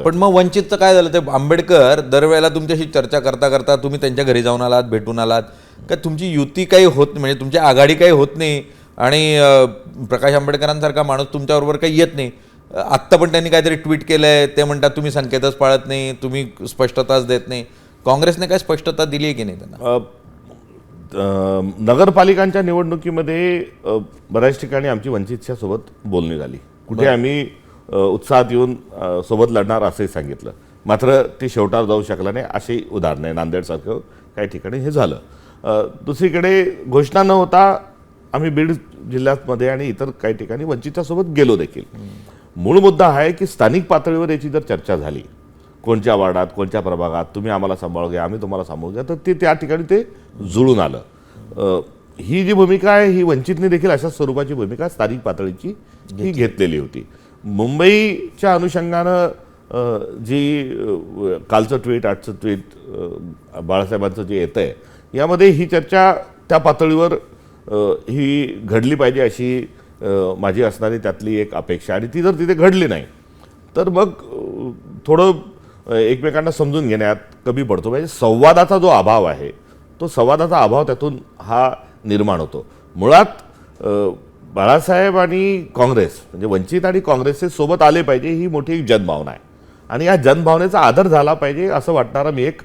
पण मग वंचितचं काय झालं, ते आंबेडकर दरवेळेला तुमच्याशी चर्चा करता करता तुम्ही त्यांच्या घरी जाऊन आलात, भेटून आलात का, तुमची युती काही होत नाही, म्हणजे तुमची आघाडी काही होत नाही आणि प्रकाश आंबेडकरांसारखा माणूस तुमच्याबरोबर काही येत नाही. आत्ता पण त्यांनी काहीतरी ट्विट केलं आहे, ते म्हणतात तुम्ही संकेतच पाळत नाही, तुम्ही स्पष्टताच देत नाही. काँग्रेसने काय स्पष्टता दिली आहे की नाही त्यांना? नगरपालिकांच्या निवडणुकीमध्ये बऱ्याच ठिकाणी आमची वंचितच्या सोबत बोलणी झाली. कुठे आम्ही उत्साहात येऊन सोबत लढणार असंही सांगितलं, मात्र ते शेवटावर जाऊ शकला नाही. अशी उदाहरणं आहे, नांदेडसारखं काही ठिकाणी हे झालं. दुसरीकडे घोषणा न होता आम्ही बीड जिल्ह्यामध्ये आणि इतर काही ठिकाणी वंचितच्या सोबत गेलो देखील. मूळ मुद्दा हा आहे की स्थानिक पातळीवर याची जर चर्चा झाली, कोणत्या वार्डात, कोणत्या प्रभागात तुम्ही आम्हाला सांभाळू घ्या, आम्ही तुम्हाला सांभाळू घ्या, तर ते त्या ठिकाणी ते जुळून आलं. ही जी भूमिका आहे ही वंचितने देखील अशा स्वरूपाची भूमिका स्थानिक पातळीची ही घेतलेली होती. मुंबईच्या अनुषंगानं जी कालचं ट्विट, आजचं ट्विट बाळासाहेबांचं जे येतं आहे, यामध्ये ही चर्चा त्या पातळीवर ही घडली पाहिजे अशी माझी असणारी त्यातली एक अपेक्षा. आणि ती जर तिथे घडली नाही तर मग थोडं एकमेकांना समजून घेण्यात कमी पडतो. म्हणजे संवादाचा जो अभाव आहे, तो संवादाचा अभाव त्यातून हा निर्माण होतो. मुळात बाळासाहेब आणि काँग्रेस, म्हणजे वंचित आणि काँग्रेसचे सोबत आले पाहिजे, ही मोठी एक जनभावना आहे आणि या जनभावनेचा आदर झाला पाहिजे असं वाटणारा मी एक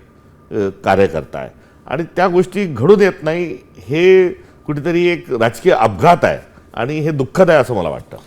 कार्यकर्ता आहे. आणि त्या गोष्टी घडून येत नाही, हे कुठेतरी एक राजकीय अपघात आहे आणि हे दुःखद आहे असं मला वाटतं.